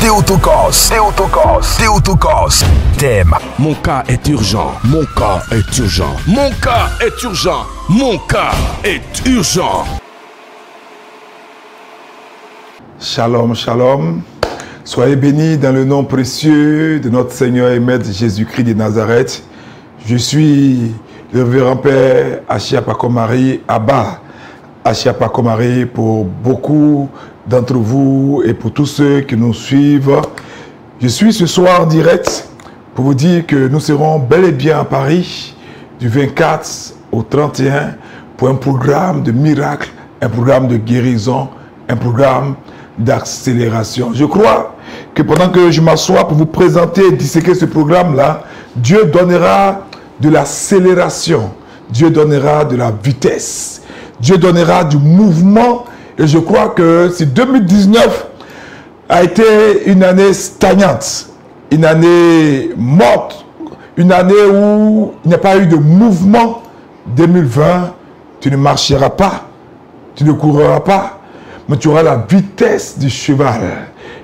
Théotokos. Thème. Mon cas est urgent. Mon cas est urgent. Mon cas est urgent. Mon cas est urgent. Shalom, shalom. Soyez bénis dans le nom précieux de notre Seigneur et Maître Jésus-Christ de Nazareth. Je suis le révérend Père Achiapakomari, Abba Achiapakomari, pour beaucoup d'entre vous et pour tous ceux qui nous suivent. Je suis ce soir en direct pour vous dire que nous serons bel et bien à Paris du 24 au 31 pour un programme de miracles, un programme de guérison, un programme d'accélération. Je crois que pendant que je m'assois pour vous présenter et disséquer ce programme-là, Dieu donnera de l'accélération, Dieu donnera de la vitesse, Dieu donnera du mouvement. Et je crois que si 2019 a été une année stagnante, une année morte, une année où il n'y a pas eu de mouvement, 2020, tu ne marcheras pas, tu ne courras pas, mais tu auras la vitesse du cheval.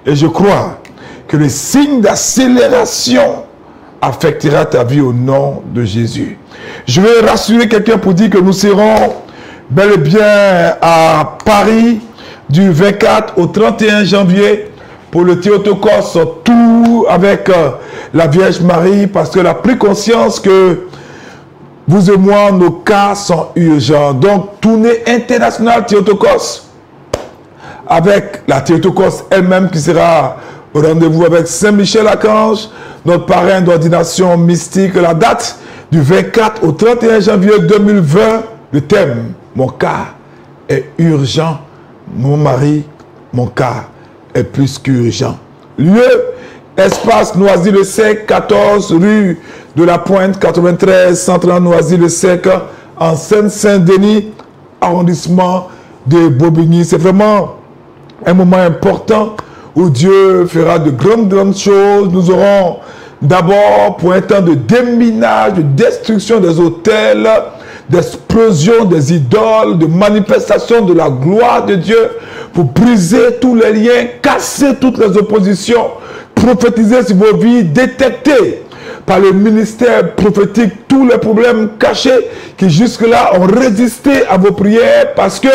Et je crois que le signe d'accélération affectera ta vie au nom de Jésus. Je vais rassurer quelqu'un pour dire que nous serons bel et bien à Paris du 24 au 31 janvier pour le Théotokos, tout avec la Vierge Marie, parce qu'elle a pris conscience que vous et moi, nos cas sont urgents. Donc, tournée internationale Théotokos, avec la Théotokos elle-même qui sera au rendez-vous avec Saint-Michel-Archange, notre parrain d'ordination mystique. La date du 24 au 31 janvier 2020, le thème, mon cas est urgent. Mon mari, mon cas est plus qu'urgent. Lieu, espace Noisy-le-Sec, 14 rue de la Pointe, 93 130 Noisy-le-Sec, en Seine-Saint-Denis, arrondissement de Bobigny. C'est vraiment un moment important où Dieu fera de grandes choses. Nous aurons d'abord pour un temps de déminage, de destruction des hôtels, d'explosion des idoles, de manifestation de la gloire de Dieu, pour briser tous les liens, casser toutes les oppositions, prophétiser sur vos vies, détecter par le ministère prophétique tous les problèmes cachés qui jusque-là ont résisté à vos prières, parce que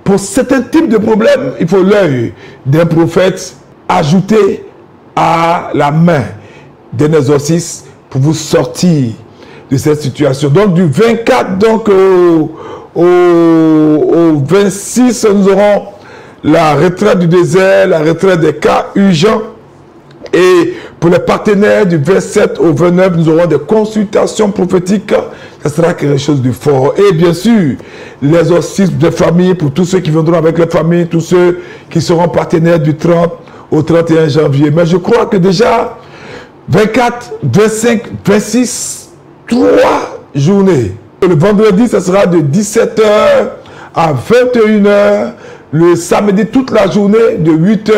pour certains types de problèmes, il faut l'œil d'un prophète ajouté à la main d'un exorciste pour vous sortir de cette situation. Donc du 24 donc, au 26, nous aurons la retraite du désert, la retraite des cas urgents. Et pour les partenaires, du 27 au 29, nous aurons des consultations prophétiques. Ce sera quelque chose de fort. Et bien sûr, l'exorcisme des familles pour tous ceux qui viendront avec les familles, tous ceux qui seront partenaires du 30 au 31 janvier. Mais je crois que déjà, 24, 25, 26, 3 journées. Et le vendredi, ce sera de 17h à 21h. Le samedi, toute la journée, de 8h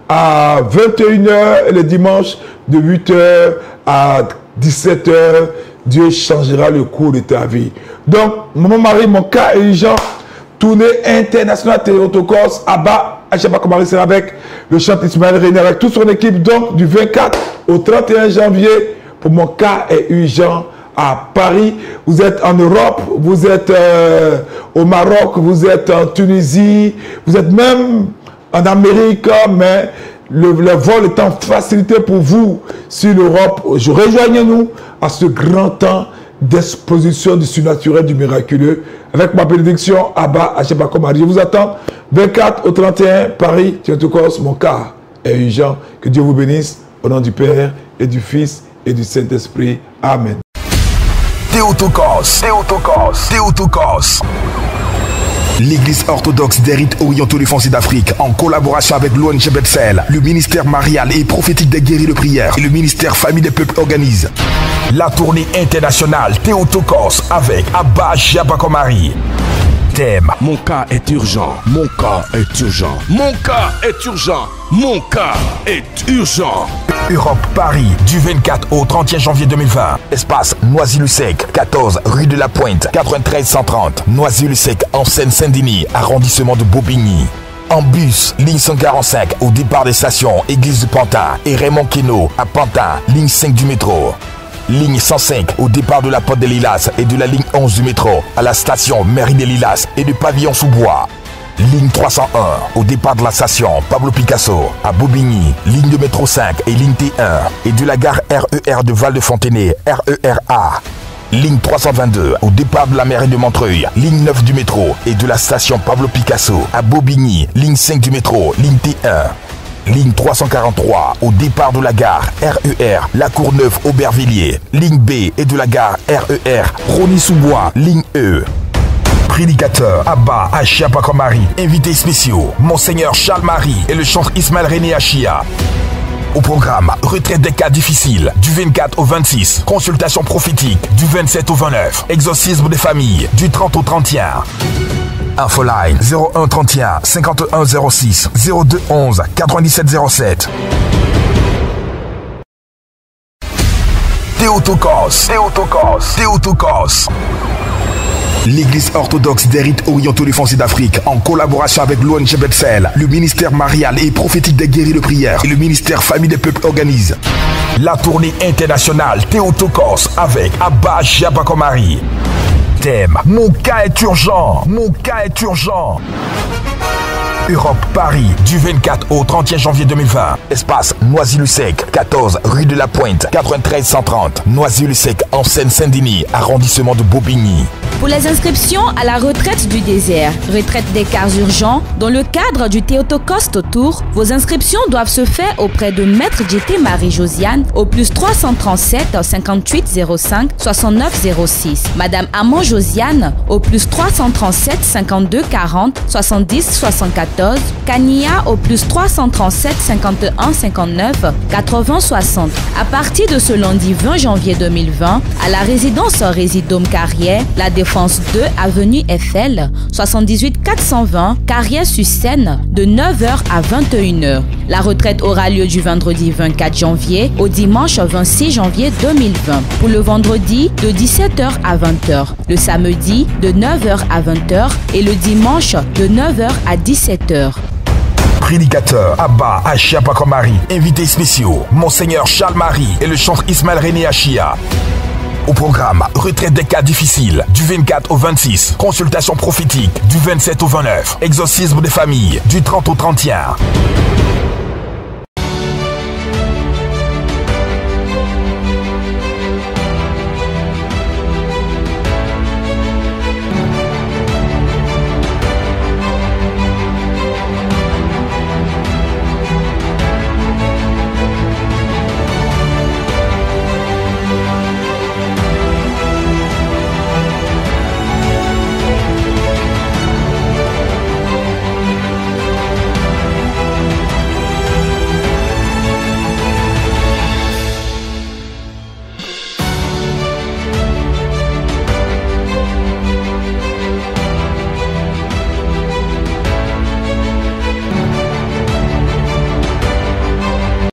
à 21h. Et le dimanche, de 8h à 17h. Dieu changera le cours de ta vie. Donc, mon mari, mon cas est urgent. Tournée internationale Théotokos, Abba Achiapakomari sera avec le chant Ismaël René, avec toute son équipe. Donc, du 24 au 31 janvier, pour mon cas est urgent à Paris. Vous êtes en Europe, vous êtes au Maroc, vous êtes en Tunisie, vous êtes même en Amérique, mais le vol est en facilité pour vous sur l'Europe. Rejoignez-nous à ce grand temps d'exposition du surnaturel, du miraculeux, avec ma bénédiction, Abba Achiapakomari. Je vous attends, 24 au 31, Paris, Théotokos, mon cas est urgent. Que Dieu vous bénisse, au nom du Père et du Fils et du Saint-Esprit. Amen. Théotokos. L'église orthodoxe des rites orientaux-défoncés d'Afrique, en collaboration avec l'ONG Bethel, le ministère marial et prophétique des guéris de prière et le ministère famille des peuples organise la tournée internationale Théotokos avec Abba Achiapakomari. Thème. Mon cas est urgent. Mon cas est urgent. Mon cas est urgent. Mon cas est urgent. Europe, Paris, du 24 au 31 janvier 2020. Espace Noisy-le-Sec, 14 rue de la Pointe, 93 130. Noisy-le-Sec, en Seine-Saint-Denis, arrondissement de Bobigny. En bus, ligne 145 au départ des stations Église du Pantin et Raymond Queneau à Pantin, ligne 5 du métro. Ligne 105 au départ de la Porte des Lilas et de la ligne 11 du métro à la station Mairie des Lilas et du Pavillon sous bois. Ligne 301 au départ de la station Pablo Picasso à Bobigny, ligne de métro 5 et ligne T1 et de la gare RER de Val-de-Fontenay, RER-A. Ligne 322 au départ de la mairie de Montreuil, ligne 9 du métro et de la station Pablo Picasso à Bobigny, ligne 5 du métro, ligne T1. Ligne 343 au départ de la gare RER La Courneuve Aubervilliers, ligne B et de la gare RER Rony-sous-Bois, ligne E. Prédicateur Abba Achia-Pakomari. Invités spéciaux Monseigneur Charles Marie et le chantre Ismaël René Achia. Au programme, retraite des cas difficiles du 24 au 26, consultation prophétique du 27 au 29, exorcisme des familles du 30 au 31. Infoline 01 31 51 06 02 11 97 07. Théotokos. L'église orthodoxe des rites orientaux des Français d'Afrique, en collaboration avec l'ONG Bethel, le ministère marial et prophétique des guéris de prière et le ministère famille des peuples organise la tournée internationale Théotokos avec Abba Achia-Pakomari. Thème: mon cas est urgent. Europe, Paris, du 24 au 31 janvier 2020. Espace Noisy-le-Sec, 14 rue de la Pointe, 93 130. Noisy-le-Sec, en Seine-Saint-Denis, arrondissement de Bobigny. Pour les inscriptions à la retraite du désert, retraite des cas urgents, dans le cadre du Théotokos Tour, vos inscriptions doivent se faire auprès de Maître JT Marie-Josiane au plus 337 58 05 69 06. Madame Amand Josiane au plus 337 52 40 70 74. Kania au plus 337 51 59 80 60. À partir de ce lundi 20 janvier 2020, à la résidence Résidome Carrière, la Défense 2 avenue Eiffel, 78 420 Carrière-sur-Seine, de 9h à 21h. La retraite aura lieu du vendredi 24 janvier au dimanche 26 janvier 2020. Pour le vendredi, de 17h à 20h, le samedi de 9h à 20h et le dimanche de 9h à 17h. Prédicateur Abba Achia-Pakomari. Invités spéciaux Monseigneur Charles Marie et le chantre Ismaël René Achia. Au programme, retraite des cas difficiles du 24 au 26, consultation prophétique du 27 au 29, exorcisme des familles du 30 au 31.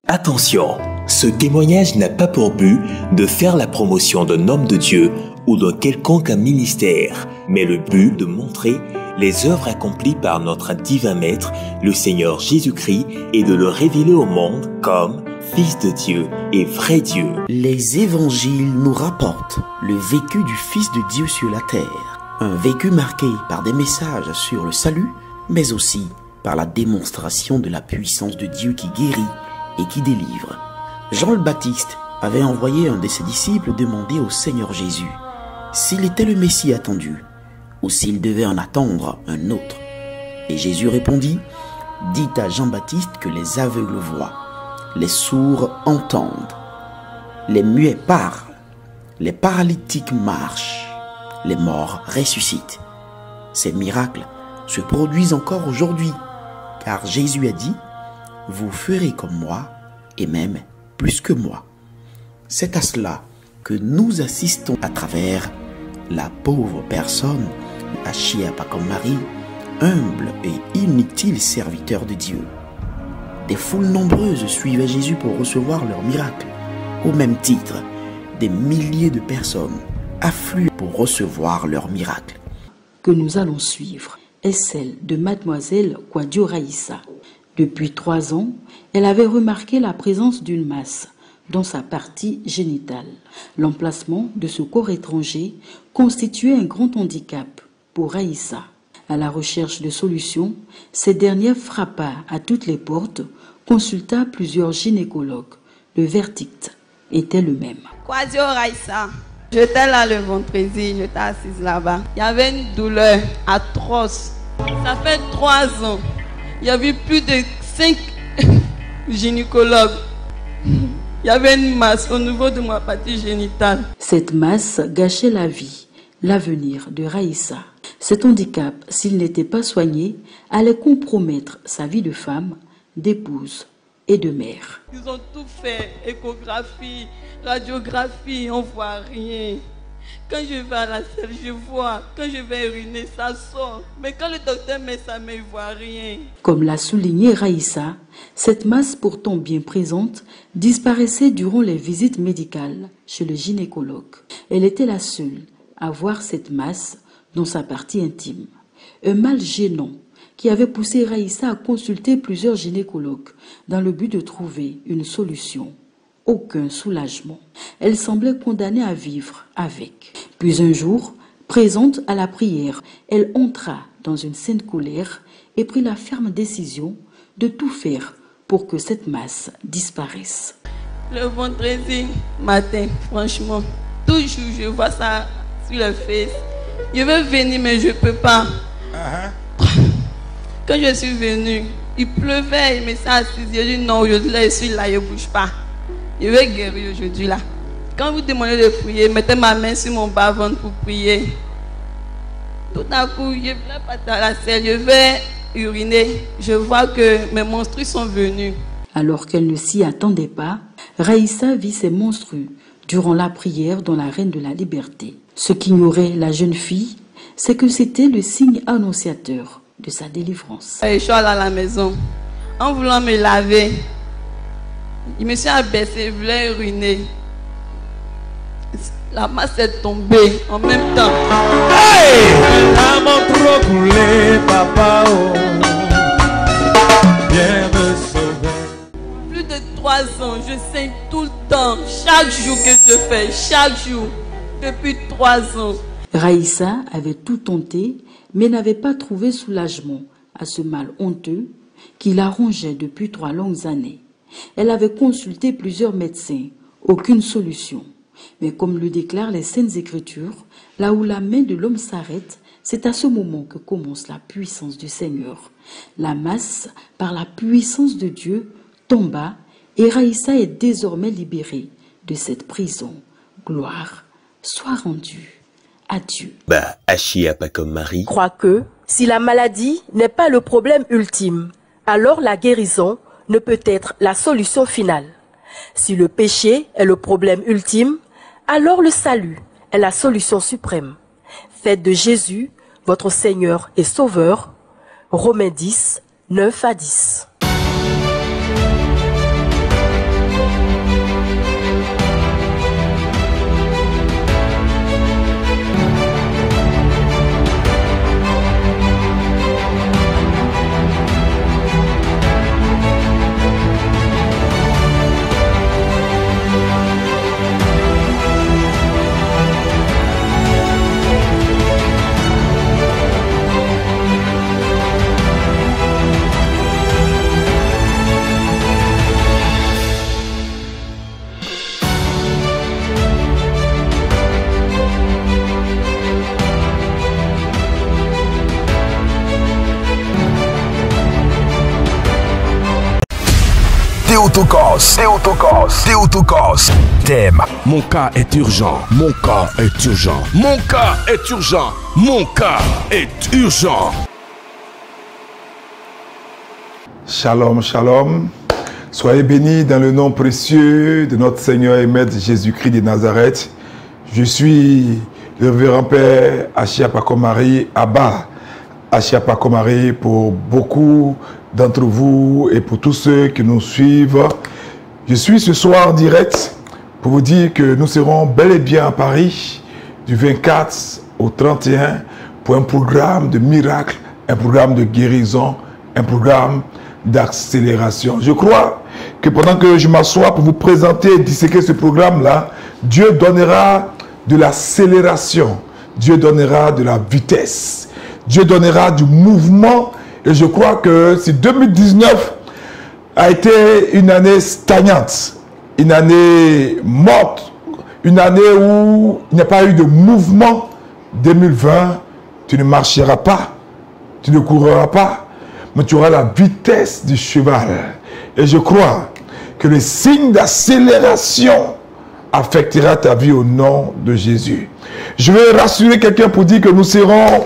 Attention, ce témoignage n'a pas pour but de faire la promotion d'un homme de Dieu ou d'un quelconque ministère, mais le but de montrer les œuvres accomplies par notre divin Maître, le Seigneur Jésus-Christ, et de le révéler au monde comme Fils de Dieu et vrai Dieu. Les évangiles nous rapportent le vécu du Fils de Dieu sur la terre, un vécu marqué par des messages sur le salut, mais aussi par la démonstration de la puissance de Dieu qui guérit et qui délivre. Jean le Baptiste avait envoyé un de ses disciples demander au Seigneur Jésus s'il était le Messie attendu ou s'il devait en attendre un autre. Et Jésus répondit: dites à Jean-Baptiste que les aveugles voient, les sourds entendent, les muets parlent, les paralytiques marchent, les morts ressuscitent. Ces miracles se produisent encore aujourd'hui, car Jésus a dit: vous ferez comme moi, et même plus que moi. C'est à cela que nous assistons à travers la pauvre personne Achia-Pakomari, humble et inutile serviteur de Dieu. Des foules nombreuses suivaient Jésus pour recevoir leur miracle. Au même titre, des milliers de personnes affluent pour recevoir leur miracle. Que nous allons suivre est celle de mademoiselle Kwadio Raïssa. Depuis 3 ans, elle avait remarqué la présence d'une masse dans sa partie génitale. L'emplacement de ce corps étranger constituait un grand handicap pour Raïssa. À la recherche de solutions, cette dernière frappa à toutes les portes, consulta plusieurs gynécologues. Le verdict était le même. Kwadio Raïssa, j'étais là le vendredi, j'étais assise là-bas. Il y avait une douleur atroce. Ça fait 3 ans. Il y avait plus de 5 gynécologues. Il y avait une masse au niveau de ma partie génitale. Cette masse gâchait la vie, l'avenir de Raïssa. Cet handicap, s'il n'était pas soigné, allait compromettre sa vie de femme, d'épouse et de mère. Ils ont tout fait, échographie, radiographie, on ne voit rien. Quand je vais à la selle, je vois. Quand je vais uriner, ça sort. Mais quand le docteur met ça, mais il ne voit rien. Comme l'a souligné Raïssa, cette masse pourtant bien présente disparaissait durant les visites médicales chez le gynécologue. Elle était la seule à voir cette masse dans sa partie intime. Un mal gênant qui avait poussé Raïssa à consulter plusieurs gynécologues dans le but de trouver une solution. Aucun soulagement. Elle semblait condamnée à vivre avec. Puis un jour, présente à la prière, elle entra dans une sainte colère et prit la ferme décision de tout faire pour que cette masse disparaisse. Le vendredi matin, franchement, toujours je vois ça sur le face. Je veux venir mais je ne peux pas. Quand je suis venue, il pleuvait, il me s'est assise. Je dis non, aujourd'hui là, je suis là, je ne bouge pas. Je vais guérir aujourd'hui là. Quand vous demandez de prier, mettez ma main sur mon bas-ventre pour prier. Tout à coup, je voulais partir à la selle, je vais uriner. Je vois que mes menstrues sont venues. Alors qu'elle ne s'y attendait pas, Raïssa vit ses menstrues durant la prière dans l'arène de la liberté. Ce qu'ignorait la jeune fille, c'est que c'était le signe annonciateur de sa délivrance. Je suis allée à la maison. En voulant me laver, je me suis abaissée, je voulais uriner. La masse est tombée en même temps. Hey! Trop coulé, papa, oh. Viens me sauver. Plus de 3 ans, je saigne tout le temps. Chaque jour que je fais, chaque jour. Depuis 3 ans. Raïssa avait tout tenté, mais n'avait pas trouvé soulagement à ce mal honteux qui la rongeait depuis 3 longues années. Elle avait consulté plusieurs médecins, aucune solution. Mais comme le déclarent les Saintes Écritures, là où la main de l'homme s'arrête, c'est à ce moment que commence la puissance du Seigneur. La masse, par la puissance de Dieu, tomba et Raïssa est désormais libérée de cette prison. Gloire soit rendue à Dieu. Achia pas comme Marie. Crois que si la maladie n'est pas le problème ultime, alors la guérison ne peut être la solution finale. Si le péché est le problème ultime, alors le salut est la solution suprême. Faites de Jésus votre Seigneur et Sauveur. Romains 10, 9 à 10. Théotokos. Thème. Mon cas est urgent. Mon cas est urgent. Mon cas est urgent. Mon cas est urgent. Shalom, shalom. Soyez bénis dans le nom précieux de notre Seigneur et Maître Jésus-Christ de Nazareth. Je suis le révérend Père Achia Pakomari, Abba Achia Pakomari pour beaucoup d'entre vous et pour tous ceux qui nous suivent. Je suis ce soir en direct pour vous dire que nous serons bel et bien à Paris du 24 au 31 pour un programme de miracles un programme de guérison, un programme d'accélération. Je crois que pendant que je m'assois pour vous présenter et disséquer ce programme-là, Dieu donnera de l'accélération, Dieu donnera de la vitesse, Dieu donnera du mouvement. Et je crois que si 2019 a été une année stagnante, une année morte, une année où il n'y a pas eu de mouvement, 2020, tu ne marcheras pas, tu ne courras pas, mais tu auras la vitesse du cheval. Et je crois que le signe d'accélération affectera ta vie au nom de Jésus. Je vais rassurer quelqu'un pour dire que nous serons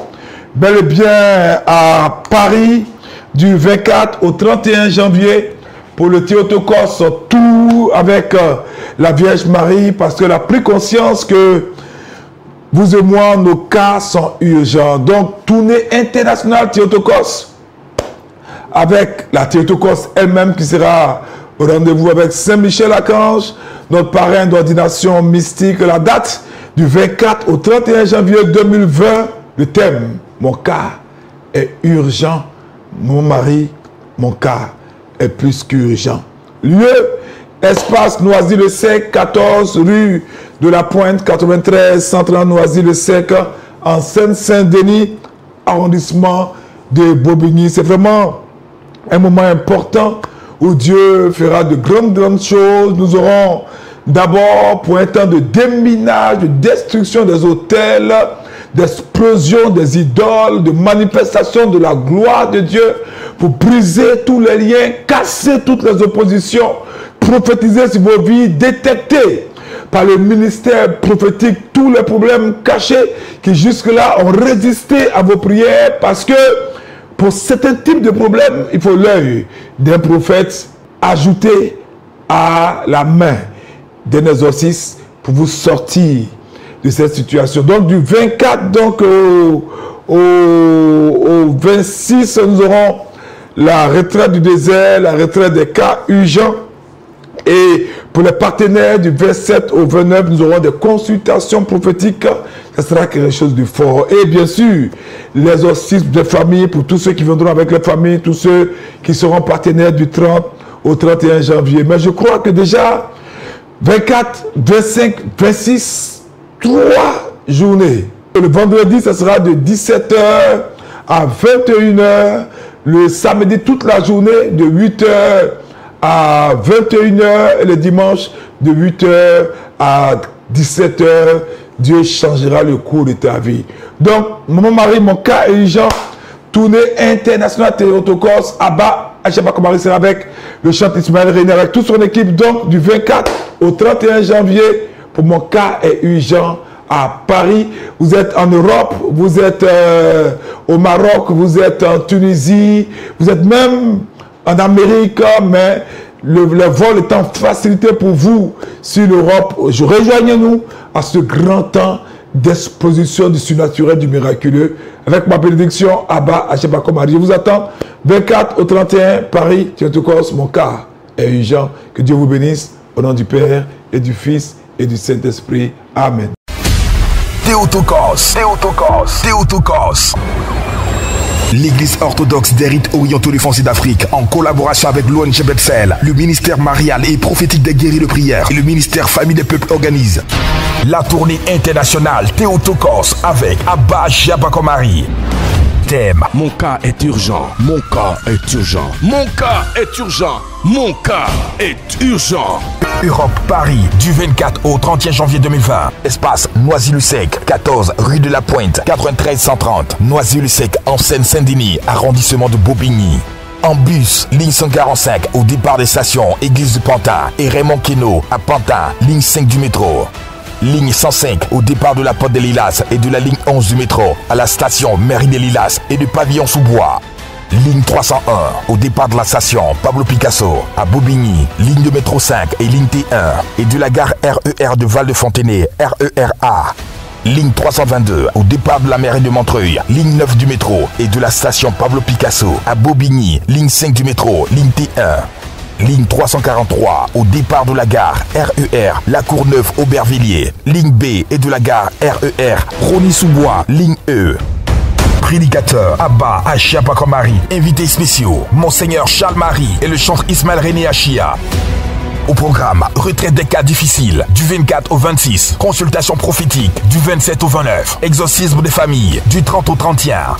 bel et bien à Paris du 24 au 31 janvier pour le Théotokos, tout avec la Vierge Marie, parce qu'elle a pris conscience que vous et moi, nos cas sont urgents. Donc, tournée internationale Théotokos, avec la Théotokos elle-même qui sera au rendez-vous avec Saint-Michel-Archange, notre parrain d'ordination mystique. La date du 24 au 31 janvier 2020, le thème, mon cas est urgent. Mon mari, mon cas est plus qu'urgent. Lieu, espace Noisy-le-Sec, 14 rue de la Pointe, 93 130 Noisy-le-Sec, en Seine-Saint-Denis, arrondissement de Bobigny. C'est vraiment un moment important où Dieu fera de grandes choses. Nous aurons d'abord pour un temps de déminage, de destruction des hôtels, d'explosion des idoles, de manifestation de la gloire de Dieu, pour briser tous les liens, casser toutes les oppositions, prophétiser sur vos vies, détecter par le ministère prophétique tous les problèmes cachés qui jusque-là ont résisté à vos prières, parce que pour certains types de problèmes, il faut l'œil d'un prophète ajouté à la main d'un exorciste pour vous sortir de cette situation. Donc du 24 donc, au 26, nous aurons la retraite du désert, la retraite des cas urgents. Et pour les partenaires, du 27 au 29, nous aurons des consultations prophétiques. Ce sera quelque chose de fort. Et bien sûr, l'exorcisme des familles pour tous ceux qui viendront avec les familles, tous ceux qui seront partenaires du 30 au 31 janvier. Mais je crois que déjà, 24, 25, 26, 3 journées. Le vendredi, ce sera de 17h à 21h. Le samedi, toute la journée, de 8h à 21h. Et le dimanche, de 8h à 17h. Dieu changera le cours de ta vie. Donc, mon mari, mon cas est urgent. Tournée internationale Théotokos, Abba, Acheba Komari sera avec le chanteur Ismaël René, avec toute son équipe. Donc, du 24 au 31 janvier, pour mon cas est urgent à Paris. Vous êtes en Europe, vous êtes au Maroc, vous êtes en Tunisie, vous êtes même en Amérique, mais le vol est en facilité pour vous sur l'Europe. Rejoignez-nous à ce grand temps d'exposition du surnaturel, du miraculeux, avec ma bénédiction, Abba, Acheba Komari. Je vous attends 24 au 31, Paris, Théotokos, mon cas est urgent. Que Dieu vous bénisse, au nom du Père et du Fils et du Saint-Esprit. Amen. Théotokos, Théotokos, Théotokos. L'église orthodoxe des rites orientaux de France et d'Afrique, en collaboration avec l'ONG Bethel, le ministère marial et prophétique des guéris de prière et le ministère famille des peuples organise la tournée internationale Théotokos avec Abba Acheba Komari. Thème: mon cas est urgent, mon cas est urgent, mon cas est urgent, mon cas est urgent. Europe, Paris, du 24 au 31 janvier 2020. Espace Noisy-le-Sec, 14 rue de la Pointe, 93 130. Noisy-le-Sec, en Seine-Saint-Denis, arrondissement de Bobigny. En bus, ligne 145 au départ des stations Église du Pantin et Raymond Queneau à Pantin, ligne 5 du métro. Ligne 105 au départ de la Porte des Lilas et de la ligne 11 du métro à la station Mairie des Lilas et du pavillon sous bois. Ligne 301 au départ de la station Pablo Picasso à Bobigny, ligne de métro 5 et ligne T1 et de la gare RER de Val-de-Fontenay, RERA. Ligne 322 au départ de la mairie de Montreuil, ligne 9 du métro et de la station Pablo Picasso à Bobigny, ligne 5 du métro, ligne T1. Ligne 343 au départ de la gare RER La Courneuve Aubervilliers, ligne B et de la gare RER Rony-sous-Bois, ligne E. Prédicateur Abba Achiapakomari. Invités spéciaux Monseigneur Charles Marie et le chantre Ismaël René Achia. Au programme, retraite des cas difficiles du 24 au 26, consultation prophétique du 27 au 29, exorcisme des familles du 30 au 31.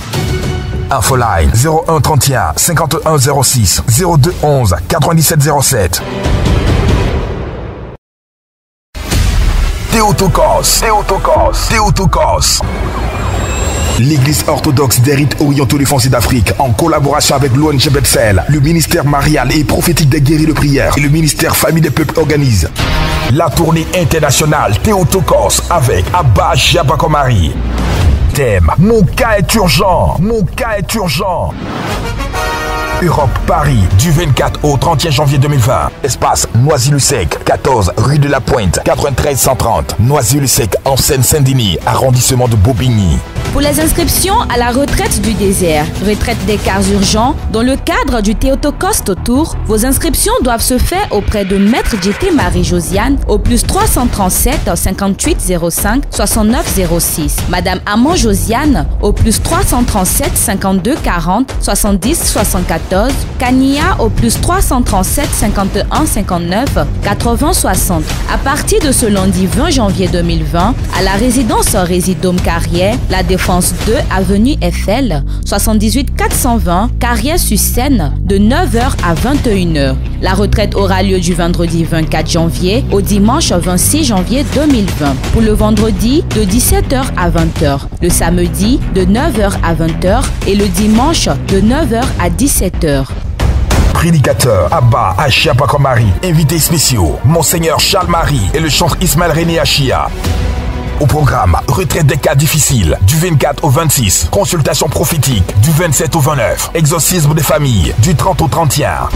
Infoline 01 31 51 06 02 11 97 07. Théotokos. L'église orthodoxe des rites orientaux des Français d'Afrique, en collaboration avec l'ONG Bethel, le ministère marial et prophétique des guéris de prière et le ministère famille des peuples organise la tournée internationale Théotokos avec Abba Achiapakomari. Thème: Mon cas est urgent. Europe, Paris, du 24 au 31 janvier 2020. Espace Noisy-le-Sec, 14 rue de la Pointe, 93 130. Noisy-le-Sec, en Seine-Saint-Denis, arrondissement de Bobigny. Pour les inscriptions à la retraite du désert, retraite des cas urgents, dans le cadre du Théotokos Tour, vos inscriptions doivent se faire auprès de Maître J.T. Marie-Josiane au plus 337 58 05 69 06. Madame Amon Josiane au plus 337 52 40 70 74. Kania au plus 337 51 59 80 60. À partir de ce lundi 20 janvier 2020, à la résidence Résidome Carrière, la Défense 2 avenue Eiffel, 78 420 Carrière-sur-Seine, de 9h à 21h. La retraite aura lieu du vendredi 24 janvier au dimanche 26 janvier 2020. Pour le vendredi, de 17h à 20h. Le samedi, de 9h à 20h. Et le dimanche, de 9h à 17h. Prédicateur Abba Achiapakomari. Invités spéciaux Monseigneur Charles Marie et le chantre Ismaël René Achia. Au programme, retraite des cas difficiles du 24 au 26, consultation prophétique du 27 au 29, exorcisme des familles du 30 au 31.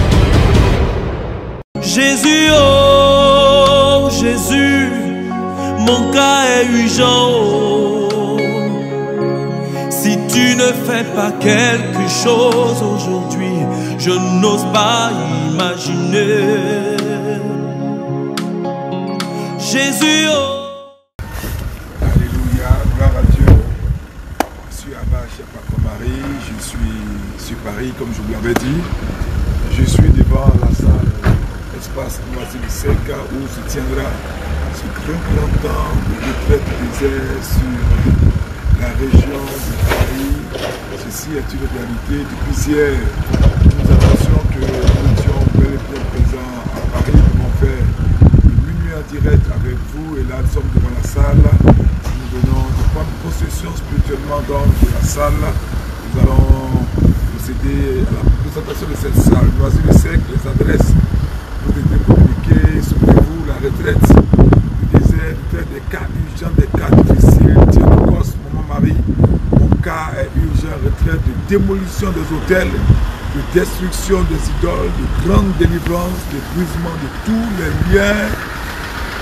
Jésus, oh Jésus, mon cas est urgent. Oh. Si tu ne fais pas quelque chose aujourd'hui, je n'ose pas imaginer. Jésus, oh. Alléluia, gloire à Dieu. Je suis Abba Achiapakomari, je suis sur Paris, comme je vous l'avais dit. Je suis devant la salle espace Noisy-le-Sec où se tiendra ce grand temps de retraite désert sur la région de Paris. Ceci est une réalité. Depuis hier, nous annoncions que nous étions bel et bien présents à Paris. Nous avons fait le minuit en direct avec vous et là nous sommes devant la salle. Nous venons de prendre possession spirituellement donc de la salle. Nous allons procéder à la présentation de cette salle. Noisy-le-Sec, les adresses. Vous devez communiquer, souvenez-vous, la retraite du désert, retraite des cas urgents, des cas difficiles. Théotokos, maman Marie, mon cas est urgent, retraite de démolition des hôtels, de destruction des idoles, de grande délivrance, de brisement de tous les liens,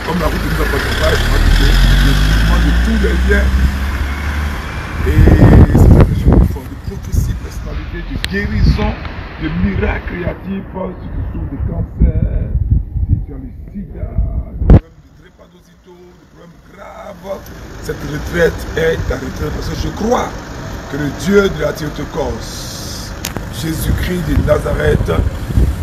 comme la route de nous accompagne, de brisement de tous les liens. Et c'est ça que je vous fais, de prophétie, personnalité, de guérison, de miracles créatifs, si tu souffres de cancer, si tu as le sida, des problèmes de drépanocytose, des problèmes graves. Cette retraite est ta retraite parce que je crois que le Dieu de la Théotokos, Jésus-Christ de Nazareth,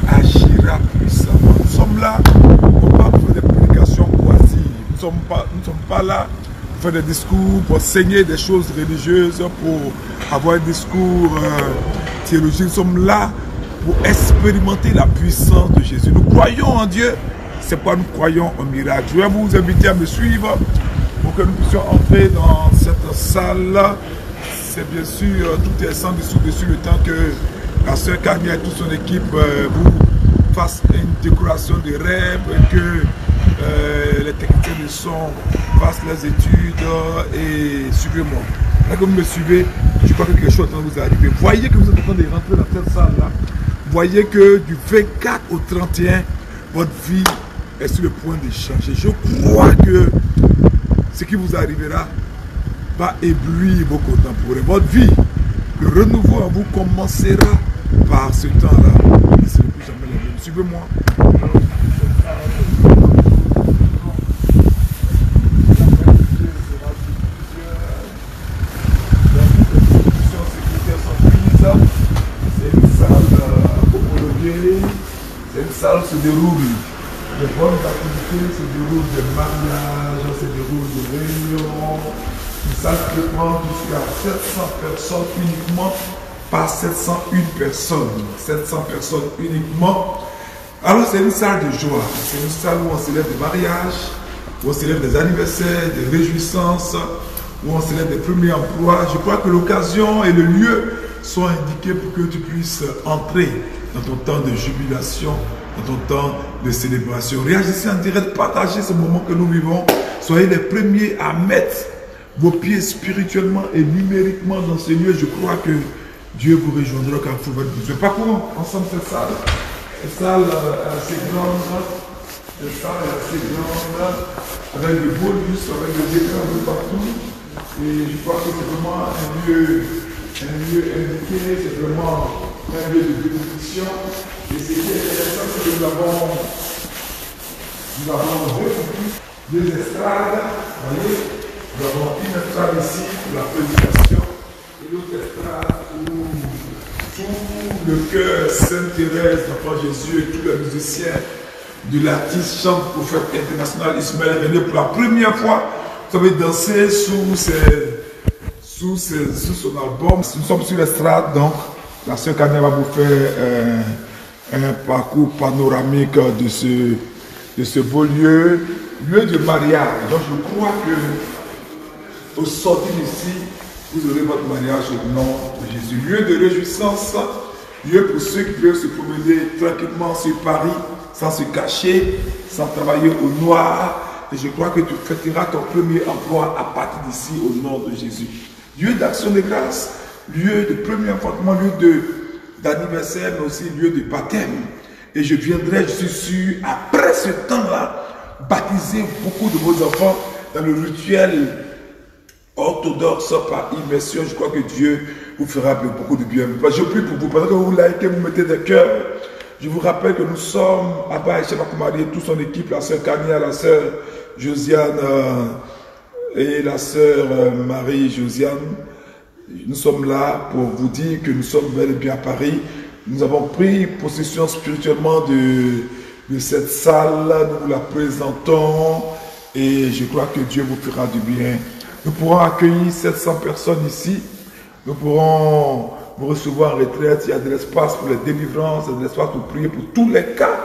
agira puissamment. Nous sommes là pour pas faire des prédications oisives. Nous ne sommes pas là pour faire des discours, pour enseigner des choses religieuses, pour avoir un discours théologique. Nous sommes là pour expérimenter la puissance de Jésus. Nous croyons en Dieu, c'est pas nous croyons en miracle. Je vais vous inviter à me suivre pour que nous puissions entrer dans cette salle. C'est bien sûr, tout est sans dessus le temps que la sœur Camille et toute son équipe vous fassent une décoration de rêve et que les techniciens de son fassent leurs études et suivez-moi. Là que vous me suivez, je crois que quelque chose est en train de vous arriver. Voyez que vous êtes en train de rentrer dans cette salle-là. Voyez que du 24 au 31, votre vie est sur le point de changer. Je crois que ce qui vous arrivera va éblouir vos contemporains. Votre vie, le renouveau en vous commencera par ce temps-là. Et ce n'est plus jamais la même. Suivez-moi. se déroulent de bonnes activités, se déroulent des mariages, se déroulent des réunions. Une salle peut prendre jusqu'à 700 personnes uniquement, pas 701 personnes. 700 personnes uniquement. Alors c'est une salle de joie, c'est une salle où on célèbre des mariages, où on célèbre des anniversaires, des réjouissances, où on célèbre des premiers emplois. Je crois que l'occasion et le lieu sont indiqués pour que tu puisses entrer dans ton temps de jubilation, dans ton temps de célébration. Réagissez en direct, partagez ce moment que nous vivons. Soyez les premiers à mettre vos pieds spirituellement et numériquement dans ce lieu. Je crois que Dieu vous rejoindra quand vous avez besoin. Parcourons ensemble cette salle. Cette salle est assez grande. Cette salle est assez grande. Avec de beaux lustres, avec des écrans de partout. Et je crois que c'est vraiment un lieu indiqué, c'est vraiment un lieu de bénédiction. Et ce qui est intéressant, c'est que nous avons deux estrades. Vous voyez, nous avons une estrade ici pour la prédication et l'autre estrade où tout le chœur Sainte-Thérèse, l'enfant Jésus et tous les musiciens de l'artiste chant prophète international Ismaël René pour la première fois. Vous avez dansé sous son album. Nous sommes sur l'estrade, donc la sœur Canet va vous faire un parcours panoramique de ce beau lieu de mariage. Donc je crois que au sortir d'ici, vous aurez votre mariage au nom de Jésus. Lieu de réjouissance, lieu pour ceux qui peuvent se promener tranquillement sur Paris, sans se cacher, sans travailler au noir. Et je crois que tu fêteras ton premier emploi à partir d'ici au nom de Jésus. Lieu d'action de grâce, lieu de premier enfantement, lieu d'anniversaire, mais aussi lieu de baptême. Et je viendrai, je suis sûr, après ce temps-là, baptiser beaucoup de vos enfants dans le rituel orthodoxe par immersion. Je crois que Dieu vous fera beaucoup de bien. Je prie pour vous. Pendant que vous likez, vous mettez des cœurs. Je vous rappelle que nous sommes à Baïchebakoumari et toute son équipe, la sœur Kania, la sœur Josiane et la sœur Marie-Josiane. Nous sommes là pour vous dire que nous sommes bel et bien à Paris. Nous avons pris possession spirituellement de cette salle. Nous vous la présentons et je crois que Dieu vous fera du bien. Nous pourrons accueillir 700 personnes ici. Nous pourrons vous recevoir en retraite. Il y a de l'espace pour les délivrances, il y a de l'espace pour prier pour tous les cas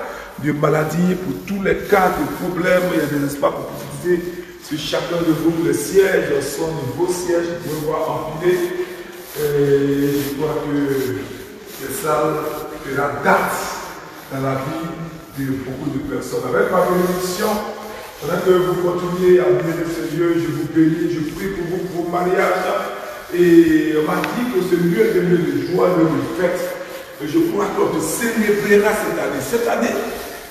de maladie, pour tous les cas de problèmes. Il y a des espaces pour profiter sur chacun de vous. Les sièges sont de beaux sièges, vous pouvez voir empilés. Et je crois que c'est ça que la date dans la vie de beaucoup de personnes. Avec ma bénédiction, pendant que vous continuez à venir de ce lieu, je vous bénis, je prie pour vous, pour vos mariages. Et on m'a dit que ce lieu est un lieu de joie, un lieu de fête. Et je crois qu'on te célébrera cette année. Cette année,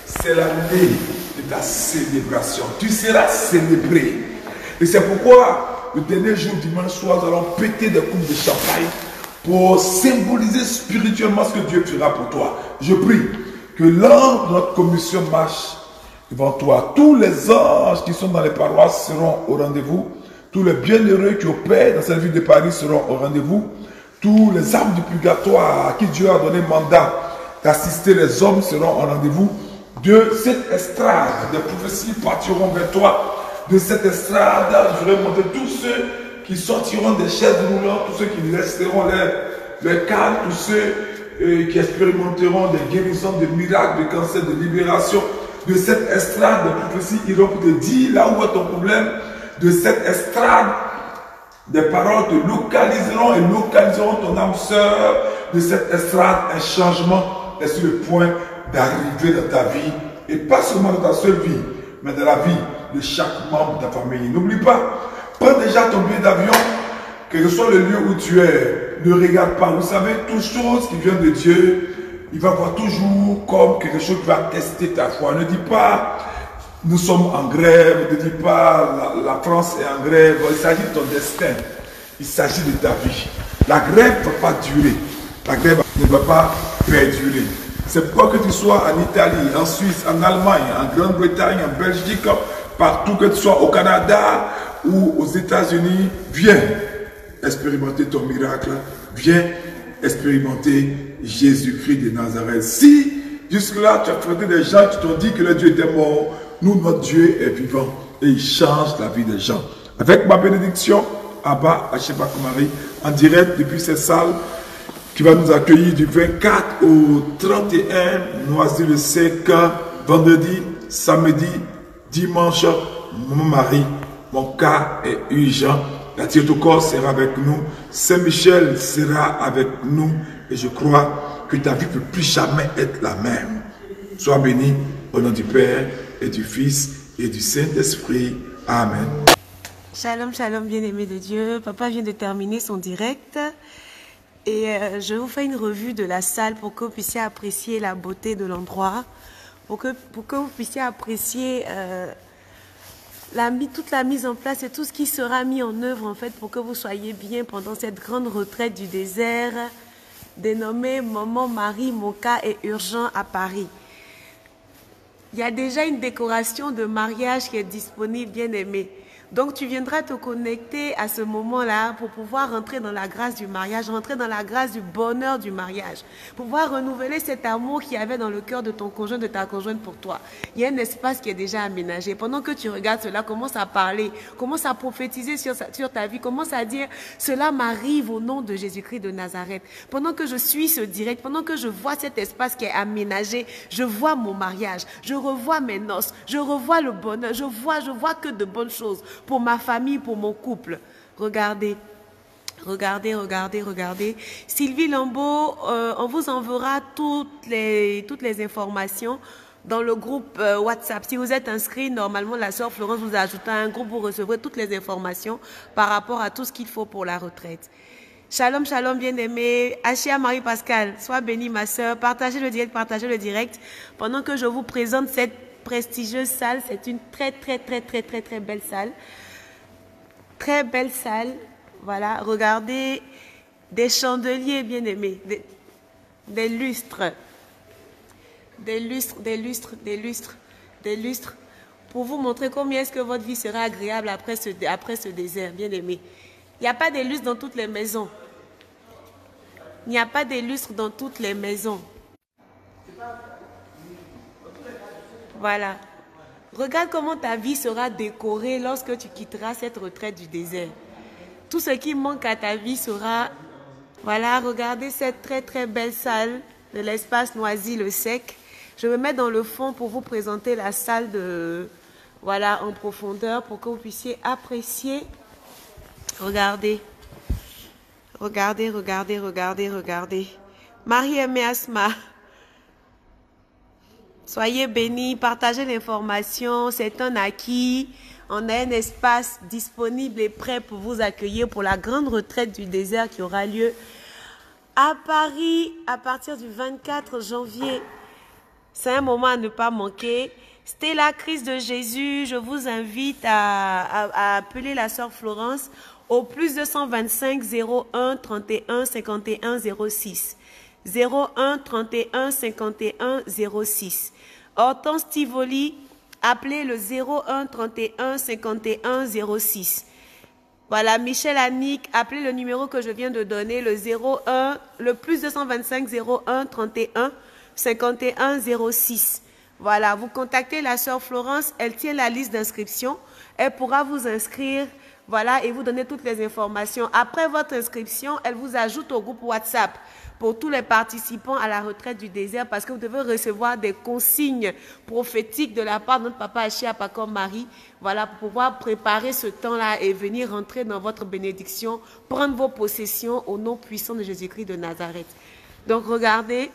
c'est l'année de ta célébration. Tu seras célébré. Et c'est pourquoi le dernier jour, dimanche soir, nous allons péter des coupes de champagne pour symboliser spirituellement ce que Dieu fera pour toi. Je prie que lors de notre commission marche devant toi, tous les anges qui sont dans les paroisses seront au rendez-vous. Tous les bienheureux qui opèrent dans cette ville de Paris seront au rendez-vous. Tous les âmes du purgatoire à qui Dieu a donné mandat d'assister les hommes seront au rendez-vous. De cette estrade, des prophéties partiront vers toi. De cette estrade, je vais montrer tous ceux qui sortiront des chaises roulantes, tous ceux qui resteront les calmes, tous ceux qui expérimenteront des guérisons, des miracles, des cancers, de libération. De cette estrade, des prophéties iront pour te dire là où est ton problème. De cette estrade, des paroles te localiseront et localiseront ton âme sœur. De cette estrade, un changement est sur le point d'arriver dans ta vie. Et pas seulement dans ta seule vie, mais dans la vie de chaque membre de ta famille. N'oublie pas, prends déjà ton billet d'avion, quel que soit le lieu où tu es. Ne regarde pas. Vous savez, toute chose qui vient de Dieu, il va voir toujours comme quelque chose qui va tester ta foi. Ne dis pas, nous sommes en grève. Ne dis pas, la France est en grève. Il s'agit de ton destin. Il s'agit de ta vie. La grève ne va pas durer. La grève ne va pas perdurer. C'est pourquoi que tu sois en Italie, en Suisse, en Allemagne, en Grande-Bretagne, en Belgique, partout que tu sois, au Canada ou aux États-Unis, viens expérimenter ton miracle. Viens expérimenter Jésus-Christ de Nazareth. Si Jusque-là, tu as fréquenté des gens qui t'ont dit que le Dieu était mort. Nous, notre Dieu est vivant et il change la vie des gens. Avec ma bénédiction, Abba Achebakumari, en direct depuis cette salle qui va nous accueillir du 24 au 31 Noisy-le-Sec, vendredi, samedi, dimanche. Maman Marie, mon cas est urgent. La Théotokos sera avec nous. Saint-Michel sera avec nous. Et je crois que ta vie ne peut plus jamais être la même. Sois béni au nom du Père et du Fils et du Saint-Esprit. Amen. Shalom, shalom, bien-aimé de Dieu. Papa vient de terminer son direct. Et je vous fais une revue de la salle pour que vous puissiez apprécier la beauté de l'endroit. Pour que vous puissiez apprécier toute la mise en place et tout ce qui sera mis en œuvre en fait pour que vous soyez bien pendant cette grande retraite du désert dénommée Maman Marie, mon cas est urgent à Paris. Il y a déjà une décoration de mariage qui est disponible, bien aimé. Donc tu viendras te connecter à ce moment-là pour pouvoir rentrer dans la grâce du mariage, rentrer dans la grâce du bonheur du mariage, pouvoir renouveler cet amour qu'il y avait dans le cœur de ton conjoint, de ta conjointe pour toi. Il y a un espace qui est déjà aménagé. Pendant que tu regardes cela, commence à parler, commence à prophétiser sur ta vie, commence à dire « Cela m'arrive au nom de Jésus-Christ de Nazareth ». Pendant que je suis ce direct, pendant que je vois cet espace qui est aménagé, je vois mon mariage, je revois mes noces, je revois le bonheur, je vois que de bonnes choses. Pour ma famille, pour mon couple. Regardez, regardez, regardez, regardez. Sylvie Lambeau, on vous enverra toutes les informations dans le groupe WhatsApp. Si vous êtes inscrit, normalement, la sœur Florence vous a ajouté à un groupe, vous recevrez toutes les informations par rapport à tout ce qu'il faut pour la retraite. Shalom, shalom, bien-aimé. Achia Marie-Pascal, sois bénie, ma sœur. Partagez le direct. Pendant que je vous présente cette prestigieuse salle, c'est une très belle salle. Très belle salle. Voilà, regardez des chandeliers bien aimés, des lustres. Des lustres pour vous montrer combien est-ce que votre vie sera agréable après ce désert, bien aimé. Il n'y a pas de lustres dans toutes les maisons. Il n'y a pas de lustres dans toutes les maisons. Voilà. Regarde comment ta vie sera décorée lorsque tu quitteras cette retraite du désert. Tout ce qui manque à ta vie sera... Voilà, regardez cette très belle salle de l'espace Noisy-le-Sec. Je me mets dans le fond pour vous présenter la salle voilà, en profondeur pour que vous puissiez apprécier. Regardez. Regardez. Marie-Aimée Asma. Soyez bénis, partagez l'information, c'est un acquis. On a un espace disponible et prêt pour vous accueillir pour la grande retraite du désert qui aura lieu à Paris à partir du 24 janvier. C'est un moment à ne pas manquer. Stella Christ de Jésus, je vous invite à appeler la sœur Florence au plus 225 01 31 51 06. 01 31 51 06. Hortense Tivoli, appelez le 01 31 51 06. Voilà, Michel Annick, appelez le numéro que je viens de donner, le plus 225 01 31 51 06. Voilà, vous contactez la sœur Florence, elle tient la liste d'inscription, elle pourra vous inscrire, voilà, et vous donner toutes les informations. Après votre inscription, elle vous ajoute au groupe WhatsApp pour tous les participants à la retraite du désert parce que vous devez recevoir des consignes prophétiques de la part de notre papa Achia Pakom Marie, voilà, pour pouvoir préparer ce temps-là et venir rentrer dans votre bénédiction, prendre vos possessions au nom puissant de Jésus-Christ de Nazareth. Donc regardez,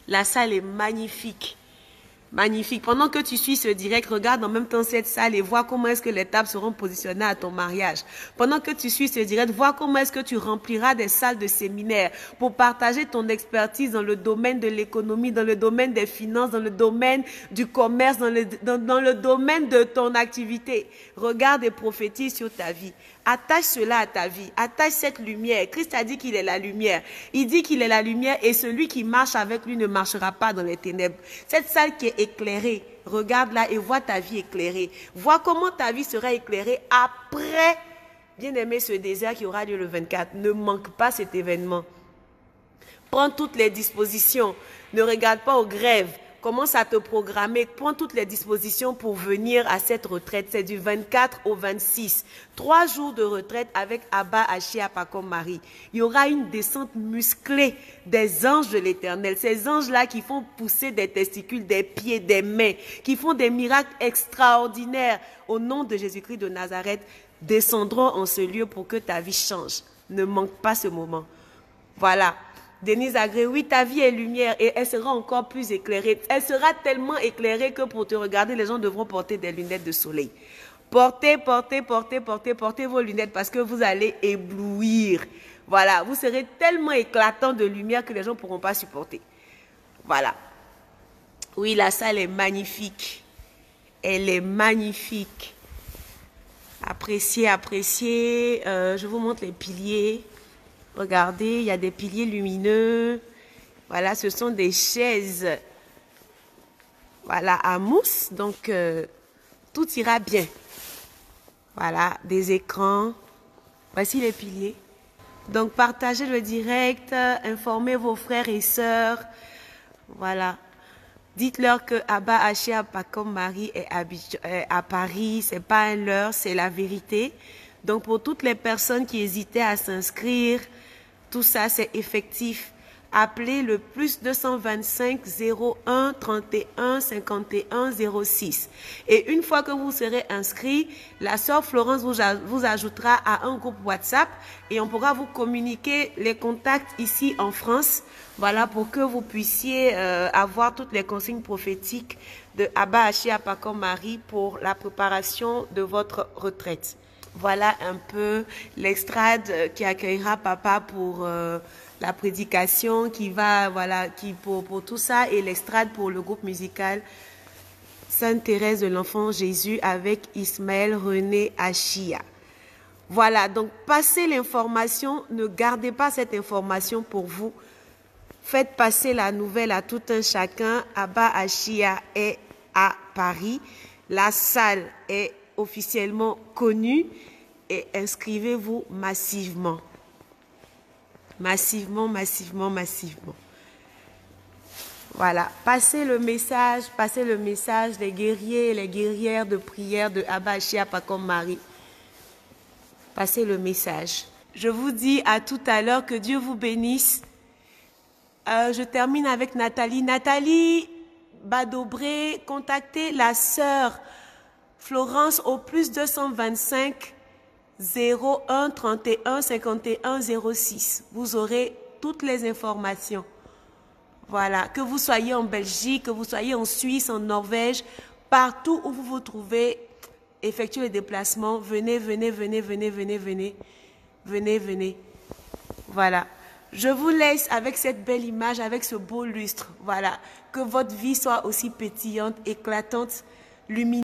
la salle est magnifique. Magnifique. Pendant que tu suis ce direct, regarde en même temps cette salle et vois comment est-ce que les tables seront positionnées à ton mariage. Pendant que tu suis ce direct, vois comment est-ce que tu rempliras des salles de séminaire pour partager ton expertise dans le domaine de l'économie, dans le domaine des finances, dans le domaine du commerce, dans le domaine de ton activité. Regarde et prophétise sur ta vie. Attache cela à ta vie. Attache cette lumière. Christ a dit qu'il est la lumière. Il dit qu'il est la lumière et celui qui marche avec lui ne marchera pas dans les ténèbres. Cette salle qui est éclairée, regarde-la et vois ta vie éclairée. Vois comment ta vie sera éclairée après, bien aimé, ce désert qui aura lieu le 24. Ne manque pas cet événement. Prends toutes les dispositions. Ne regarde pas aux grèves. Commence à te programmer. Prends toutes les dispositions pour venir à cette retraite. C'est du 24 au 26. 3 jours de retraite avec Abba Achia Pakom Marie. Il y aura une descente musclée des anges de l'Éternel. Ces anges-là qui font pousser des testicules, des pieds, des mains, qui font des miracles extraordinaires au nom de Jésus-Christ de Nazareth, descendront en ce lieu pour que ta vie change. Ne manque pas ce moment. Voilà. Denise Agré, oui, ta vie est lumière et elle sera encore plus éclairée. Elle sera tellement éclairée que pour te regarder, les gens devront porter des lunettes de soleil. Portez vos lunettes parce que vous allez éblouir. Voilà, vous serez tellement éclatant de lumière que les gens ne pourront pas supporter. Voilà. Oui, la salle est magnifique. Elle est magnifique. Appréciez. Je vous montre les piliers. Regardez, il y a des piliers lumineux. Voilà, ce sont des chaises. Voilà, à mousse. Donc, tout ira bien. Voilà, des écrans. Voici les piliers. Donc, partagez le direct. Informez vos frères et sœurs. Voilà. Dites-leur que Abba Achia Pakom Marie est à Paris. Ce n'est pas un leurre, c'est la vérité. Donc, pour toutes les personnes qui hésitaient à s'inscrire, tout ça, c'est effectif. Appelez le plus 225 01 31 51 06. Et une fois que vous serez inscrit, la sœur Florence vous ajoutera à un groupe WhatsApp et on pourra vous communiquer les contacts ici en France. Voilà, pour que vous puissiez avoir toutes les consignes prophétiques de Abba Achia Pakom Marie pour la préparation de votre retraite. Voilà un peu l'extrade qui accueillera papa pour la prédication, pour tout ça, et l'extrade pour le groupe musical Sainte Thérèse de l'Enfant Jésus avec Ismaël René Achia. Voilà, donc passez l'information, ne gardez pas cette information pour vous. Faites passer la nouvelle à tout un chacun. Abba Achia est à Paris. La salle est officiellement connue et inscrivez-vous massivement. Massivement. Voilà, passez le message, les guerriers et les guerrières de prière de Abba Achia Pakom Marie. Passez le message. Je vous dis à tout à l'heure, que Dieu vous bénisse. Je termine avec Nathalie. Nathalie Badobré, contactez la sœur Florence au plus 225 01 31 51 06. Vous aurez toutes les informations. Voilà, que vous soyez en Belgique, que vous soyez en Suisse, en Norvège, partout où vous vous trouvez, effectuez les déplacements. Venez. Voilà. Je vous laisse avec cette belle image, avec ce beau lustre. Voilà. Que votre vie soit aussi pétillante, éclatante, lumineuse.